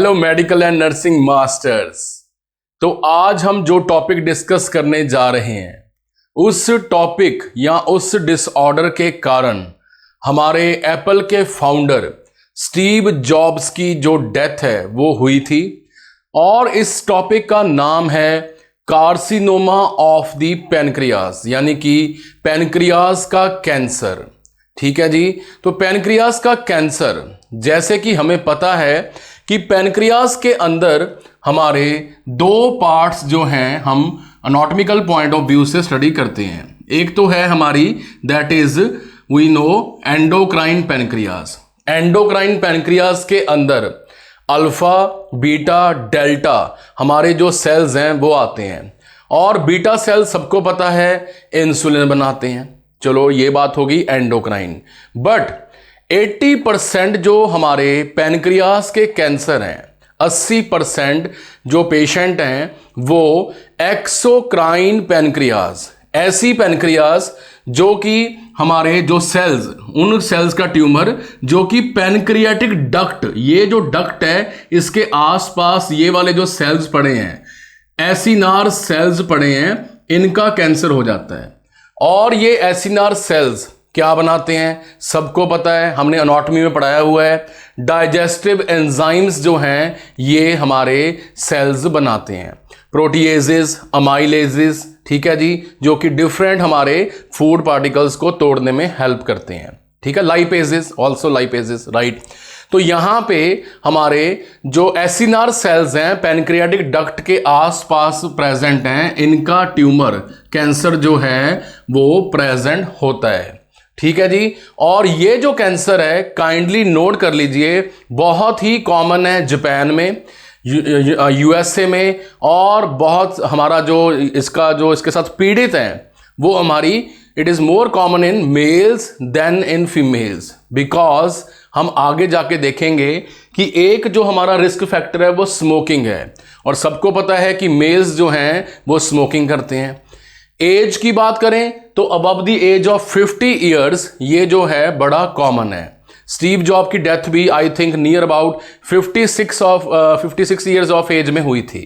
Hello medical and nursing masters. तो आज हम जो टॉपिक डिस्कस करने जा रहे हैं उस टॉपिक या उस डिसऑर्डर के कारण हमारे एप्पल के फाउंडर स्टीव जॉब्स की जो डेथ है वो हुई थी और इस टॉपिक का नाम है कार्सिनोमा ऑफ द पैनक्रियास, यानी कि पैनक्रियास का कैंसर। ठीक है जी। तो पैनक्रियास का कैंसर, जैसे कि हमें पता है कि पैनक्रियास के अंदर हमारे दो पार्ट्स जो हैं हम एनाटॉमिकल पॉइंट ऑफ व्यू से स्टडी करते हैं। एक तो है हमारी that is we know endocrine pancreas. Endocrine pancreas के अंदर अल्फा बीटा डेल्टा हमारे जो सेल्स हैं वो आते हैं और बीटा सेल सबको पता है इंसुलिन बनाते हैं। चलो ये बात होगी एंडोक्राइन। बट 80% जो हमारे पैनक्रियास के कैंसर हैं, 80% जो पेशेंट हैं वो एक्सोक्राइन पैनक्रियास, ऐसी पैनक्रियास जो कि हमारे जो सेल्स, उन सेल्स का ट्यूमर जो कि पैनक्रियाटिक डक्ट, ये जो डक्ट है इसके आसपास ये वाले जो सेल्स पड़े हैं, एसिनार सेल्स पड़े हैं, इनका कैंसर हो जाता है। और ये एसिनार सेल्स क्या बनाते हैं सबको पता है, हमने एनाटॉमी में पढ़ाया हुआ है। डाइजेस्टिव एंजाइम्स जो हैं ये हमारे सेल्स बनाते हैं, प्रोटीएजेस, अमाइलेजेस, ठीक है जी, जो कि डिफरेंट हमारे फूड पार्टिकल्स को तोड़ने में हेल्प करते हैं। ठीक है, लाइपेजेस, ऑल्सो लाइपेजेस, राइट। तो यहां पे हमारे जो एसिनार सेल्स हैं पैनक्रियाटिक डक्ट के आसपास प्रेजेंट हैं, इनका ट्यूमर कैंसर जो है वो प्रेजेंट होता है। ठीक है जी। और ये जो कैंसर है काइंडली नोट कर लीजिए, बहुत ही कॉमन है जापान में, यूएसए में, और बहुत हमारा जो इसके साथ पीड़ित हैं वो हमारी it is more common in males than in females, because हम आगे जाके देखेंगे कि एक जो हमारा रिस्क फैक्टर है वो स्मोकिंग है और सबको पता है कि मेल्स जो हैं वो स्मोकिंग करते हैं। एज की बात करें तो above the age of 50 years ये जो है बड़ा कॉमन है। स्टीव जॉब की डेथ भी I think near about 56 years of age में हुई थी।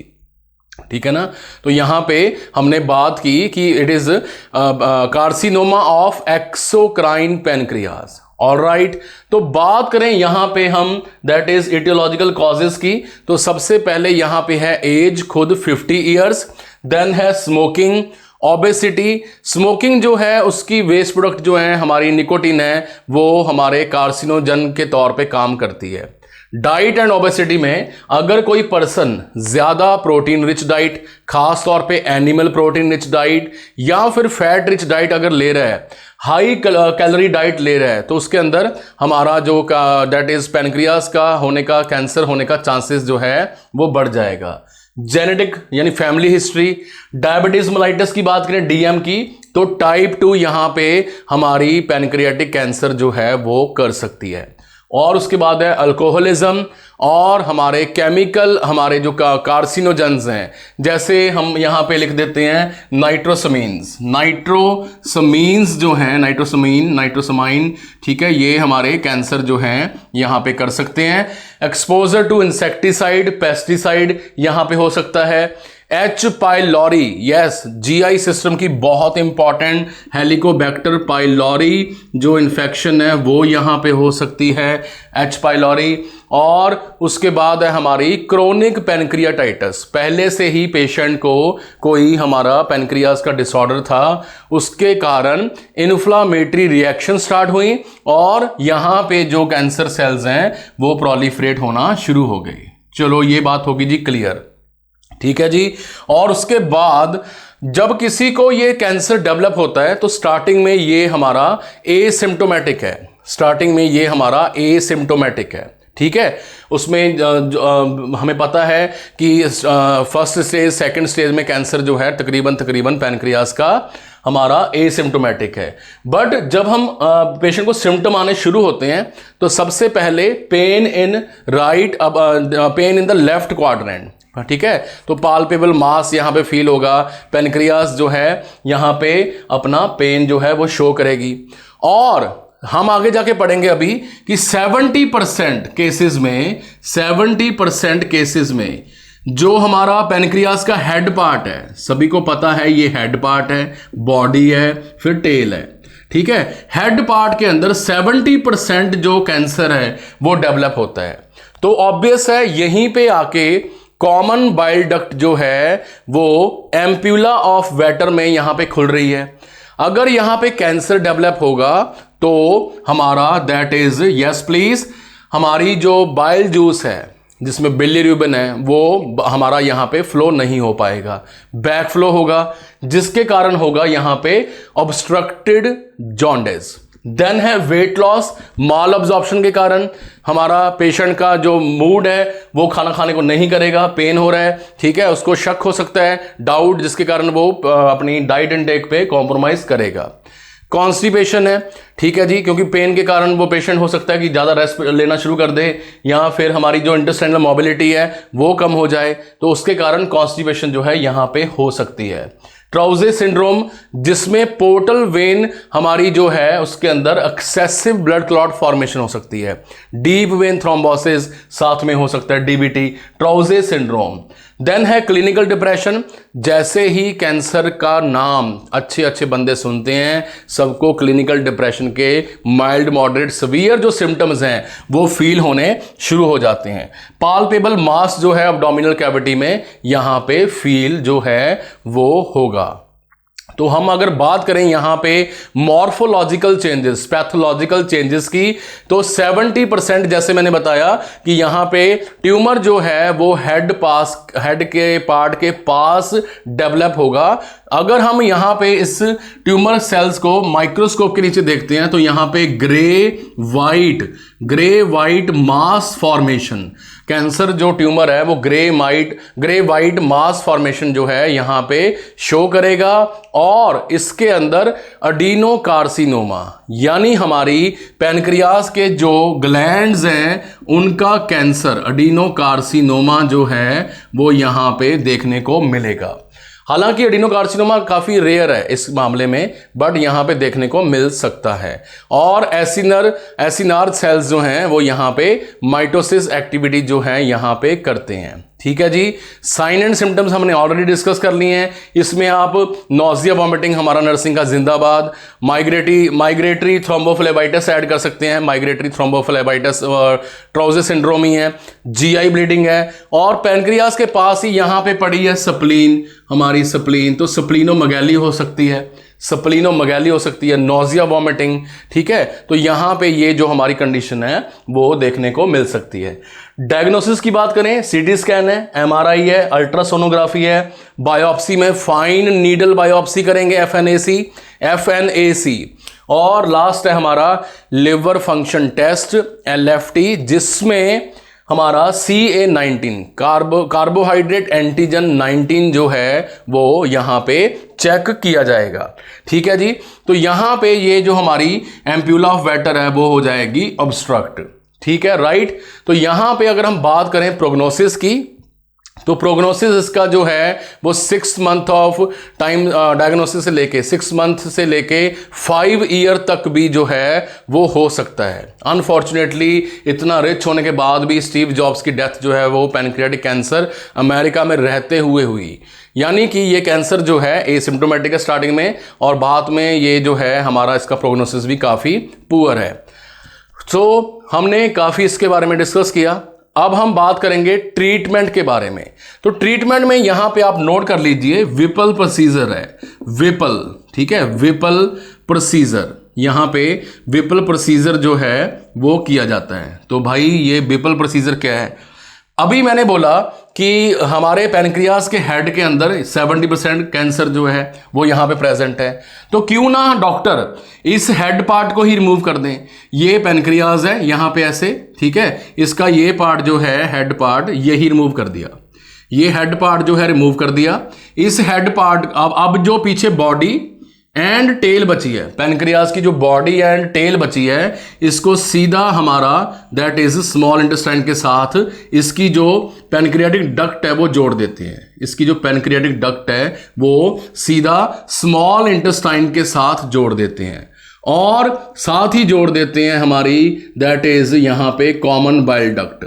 ठीक है ना। तो यहां पे हमने बात की कि it is carcinoma of exocrine pancreas. Alright, तो बात करें यहां पे हम दैट इज एटियोलॉजिकल कॉजेस की, तो सबसे पहले यहां पे है एज खुद 50 ईयर्स, देन है स्मोकिंग, ओबेसिटी। स्मोकिंग जो है उसकी वेस्ट प्रोडक्ट जो है हमारी निकोटीन है वो हमारे कार्सिनोजन के तौर पे काम करती है। डाइट एंड ओबेसिटी में अगर कोई पर्सन ज्यादा प्रोटीन रिच डाइट, खास तौर पे एनिमल प्रोटीन रिच डाइट या फिर फैट रिच डाइट अगर ले रहा है, हाई कैलोरी डाइट ले रहा है, तो उसके अंदर हमारा जो दैट इज पैनक्रियास का होने का, कैंसर होने का चांसेस जो है वो बढ़ जाएगा। जेनेटिक यानी फैमिली हिस्ट्री, डायबिटीज मेलाइटस की बात करें डीएम की, तो टाइप 2 यहां पे हमारी पैनक्रियाटिक कैंसर जो है वो कर सकती है। और उसके बाद है अल्कोहलिज्म और हमारे केमिकल, हमारे जो कार्सिनोजेंस हैं, जैसे हम यहां पे लिख देते हैं नाइट्रोसमीन्स। नाइट्रोसमीन्स जो हैं, नाइट्रोसमाइन, ठीक है, ये हमारे कैंसर जो हैं यहां पे कर सकते हैं। एक्सपोजर टू इंसेक्टिसाइड, पेस्टिसाइड यहां पे हो सकता है। H pylori, yes, GI system की बहुत इंपॉर्टेंट हेलिकोबैक्टर पाइलोरी जो इन्फेक्शन है वो यहां पे हो सकती है, एच पाइलोरी। और उसके बाद है हमारी क्रोनिक पैनक्रियाटाइटिस, पहले से ही पेशेंट को कोई हमारा पैनक्रियास का डिसऑर्डर था, उसके कारण इन्फ्लामेटरी रिएक्शन स्टार्ट हुई और यहां पे जो कैंसर सेल्स हैं वो प्रोलिफरेट होना शुरू हो गई। चलो ये बात होगी जी क्लियर। ठीक है जी। और उसके बाद जब किसी को ये कैंसर डेवलप होता है तो स्टार्टिंग में ये हमारा एसिम्प्टोमेटिक है, स्टार्टिंग में ये हमारा एसिम्प्टोमेटिक है। ठीक है, उसमें हमें पता है कि फर्स्ट स्टेज, सेकंड स्टेज में कैंसर जो है तकरीबन पैनक्रियास का हमारा एसिम्प्टोमेटिक है। बट जब हम पेशेंट को सिम्टम आने शुरू होते हैं तो सबसे पहले pain in right, pain in the left quadrant, ठीक है, तो पाल्पेबल मास यहां पे फील होगा, पैनक्रियास जो है यहां पे अपना पेन जो है वो शो करेगी। और हम आगे जाके पढ़ेंगे अभी कि 70% केसेस में जो हमारा पैनक्रियास का हेड पार्ट है, सभी को पता है ये हेड पार्ट है, बॉडी है, फिर टेल है, ठीक है। हेड पार्ट के अंदर 70% जो कैंसर है वो डेवलप होता है। तो ऑब्वियस है यहीं पे आके कॉमन बाइल डक्ट जो है वो एम्प्यूला ऑफ वेटर में यहां पे खुल रही है। अगर यहां पे कैंसर डेवलप होगा तो हमारा दैट इज यस प्लीज, हमारी जो बाइल जूस है जिसमें बिलीरुबिन है वो हमारा यहां पे फ्लो नहीं हो पाएगा, बैक फ्लो होगा, जिसके कारण होगा यहां पे ऑब्स्ट्रक्टेड जॉन्डिस। देन है वेट लॉस, माल अब्जॉर्प्शन के कारण हमारा पेशेंट का जो मूड है वो खाना खाने को नहीं करेगा, पेन हो रहा है, ठीक है, उसको शक हो सकता है, डाउट, जिसके कारण वो अपनी डाइट इनटेक पे कॉम्प्रोमाइज करेगा। कॉन्स्टिपेशन है, ठीक है जी, क्योंकि पेन के कारण वो पेशेंट हो सकता है कि ज़्यादा रेस्ट लेना शुरू कर दे या फिर हमारी जो इंटेस्टाइनल मोबिलिटी है वो कम हो जाए, तो उसके कारण कॉन्स्टिपेशन जो है यहाँ पे हो सकती है। ट्राउजे सिंड्रोम, जिसमें पोर्टल वेन हमारी जो है उसके अंदर एक्सेसिव ब्लड क्लॉट फॉर्मेशन हो सकती है, डीप वेन थ्रोम्बोसिस साथ में हो सकता है, डीबीटी, ट्राउजे सिंड्रोम। देन है क्लिनिकल डिप्रेशन, जैसे ही कैंसर का नाम अच्छे अच्छे बंदे सुनते हैं सबको क्लिनिकल डिप्रेशन के माइल्ड मॉडरेट सीवियर जो सिम्टम्स हैं वो फील होने शुरू हो जाते हैं। पाल्पेबल मास जो है एब्डोमिनल कैविटी में यहां पे फील जो है वो होगा। तो हम अगर बात करें यहां पे मॉर्फोलॉजिकल चेंजेस, पैथोलॉजिकल चेंजेस की, तो 70% जैसे मैंने बताया कि यहां पे ट्यूमर जो है वो हेड के पार्ट के पास डेवलप होगा। अगर हम यहां पे इस ट्यूमर सेल्स को माइक्रोस्कोप के नीचे देखते हैं तो यहां पे ग्रे वाइट मास फॉर्मेशन, कैंसर जो ट्यूमर है वो ग्रे वाइट मास फॉर्मेशन जो है यहां पे शो करेगा, और इसके अंदर अडीनोकार्सिनोमा यानी हमारी पैनक्रियास के जो ग्लैंड्स हैं उनका कैंसर, अडीनोकार्सिनोमा जो है वो यहां पे देखने को मिलेगा। हालांकि एडिनोकार्सिनोमा काफी रेयर है इस मामले में, बट यहां पे देखने को मिल सकता है। और एसिनार सेल्स जो हैं वो यहां पे माइटोसिस एक्टिविटी जो है यहां पे करते हैं, ठीक है जी। साइन एंड सिम्टम्स हमने ऑलरेडी डिस्कस कर लिए हैं, इसमें आप नोजिया वॉमिटिंग हमारा नर्सिंग का जिंदाबाद, माइग्रेटरी थ्रोम्बोफ्लेबाइटिस ऐड कर सकते हैं, माइग्रेटरी थ्रोम्बोफ्लेबाइटिस ट्राउजे सिंड्रोम ही है, जीआई ब्लीडिंग है, और पैनक्रियास के पास ही यहां पे पड़ी है स्प्लीन, हमारी स्प्लीन, तो स्प्लीनोमेगैली हो सकती है, नोजिया वॉमिटिंग, ठीक है। तो यहां पे ये जो हमारी कंडीशन है वो देखने को मिल सकती है। डायग्नोसिस की बात करें, सीटी स्कैन है, एमआरआई है, अल्ट्रासोनोग्राफी है, बायोप्सी में फाइन नीडल बायोप्सी करेंगे, एफएनएसी, और लास्ट है हमारा लिवर फंक्शन टेस्ट, एलएफटी, जिसमें हमारा CA19 कार्बोहाइड्रेट एंटीजन 19 जो है वो यहां पे चेक किया जाएगा, ठीक है जी। तो यहां पे ये जो हमारी एम्प्यूला ऑफ वेटर है वो हो जाएगी ऑब्स्ट्रक्ट, ठीक है, राइट। तो यहां पे अगर हम बात करें प्रोग्नोसिस की, तो प्रोग्नोसिस इसका जो है वो 6 मंथ ऑफ टाइम डायग्नोसिस से लेके 6 मंथ से लेके 5 ईयर तक भी जो है वो हो सकता है। अनफॉर्चुनेटली इतना रिच होने के बाद भी स्टीव जॉब्स की डेथ जो है वो पैनक्रियाटिक कैंसर अमेरिका में रहते हुए हुई, यानी कि ये कैंसर जो है एसिम्प्टोमेटिक है स्टार्टिंग में, और बाद में ये जो है हमारा इसका प्रोग्नोसिस भी काफ़ी पुअर है। तो हमने काफ़ी इसके बारे में डिस्कस किया। अब हम बात करेंगे ट्रीटमेंट के बारे में। तो ट्रीटमेंट में यहां पे आप नोट कर लीजिए विपल प्रोसीजर है, विपल, ठीक है, विपल प्रोसीजर, यहां पे विपल प्रोसीजर जो है वो किया जाता है। तो भाई ये विपल प्रोसीजर क्या है? अभी मैंने बोला कि हमारे पैनक्रियास के हेड के अंदर 70% कैंसर जो है वो यहाँ पे प्रेजेंट है, तो क्यों ना डॉक्टर इस हेड पार्ट को ही रिमूव कर दें। ये पैनक्रियास है यहाँ पे ऐसे, ठीक है, इसका ये पार्ट जो है हेड पार्ट ये ही रिमूव कर दिया, ये हेड पार्ट जो है रिमूव कर दिया। इस हेड पार्ट अब जो पीछे बॉडी एंड टेल बची है, पैनक्रियास की जो बॉडी एंड टेल बची है, इसको सीधा हमारा दैट इज स्मॉल इंटेस्टाइन के साथ इसकी जो पैनक्रियाटिक डक्ट है वो जोड़ देते हैं। इसकी जो पैनक्रियाटिक डक्ट है वो सीधा स्मॉल इंटेस्टाइन के साथ जोड़ देते हैं, और साथ ही जोड़ देते हैं हमारी दैट इज यहां पे कॉमन बाइल डक्ट।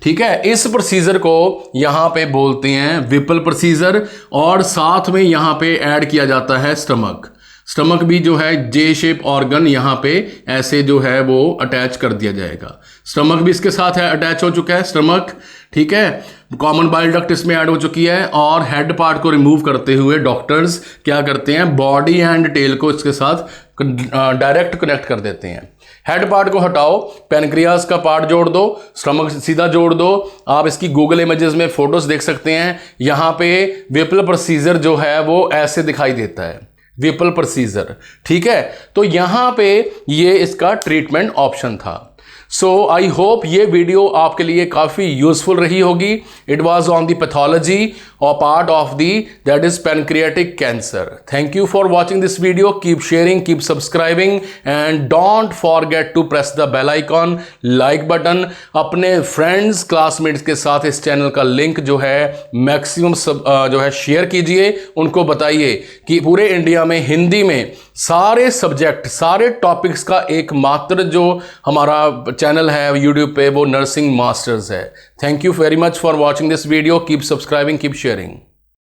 ठीक है, इस प्रोसीजर को यहां पे बोलते हैं विपल प्रोसीजर, और साथ में यहां पे ऐड किया जाता है स्टमक। स्टमक भी जो है जे शेप ऑर्गन यहां पे ऐसे जो है वो अटैच कर दिया जाएगा। स्टमक भी इसके साथ है, अटैच हो चुका है स्टमक। ठीक है, कॉमन बाइल डक्ट इसमें ऐड हो चुकी है, और हेड पार्ट को रिमूव करते हुए डॉक्टर्स क्या करते हैं, बॉडी एंड टेल को इसके साथ डायरेक्ट कनेक्ट कर देते हैं। हेड पार्ट को हटाओ, पेनक्रियास का पार्ट जोड़ दो, स्टमक सीधा जोड़ दो। आप इसकी गूगल इमेजेस में फोटोज देख सकते हैं। यहां पे विपल प्रोसीजर जो है वो ऐसे दिखाई देता है, विपल प्रोसीजर। ठीक है, तो यहां पे ये इसका ट्रीटमेंट ऑप्शन था। सो आई होप ये वीडियो आपके लिए काफ़ी यूजफुल रही होगी। It was on the pathology और part of the that is pancreatic cancer. Thank you for watching this video. Keep sharing, keep subscribing and don't forget to press the bell icon, like button. अपने friends classmates के साथ इस channel का link जो है maximum जो है share कीजिए। उनको बताइए कि पूरे इंडिया में हिंदी में सारे सब्जेक्ट, सारे टॉपिक्स का एकमात्र जो हमारा चैनल है यूट्यूब पे वो नर्सिंग मास्टर्स है। Thank you very much for watching this video. Keep subscribing, keep sharing.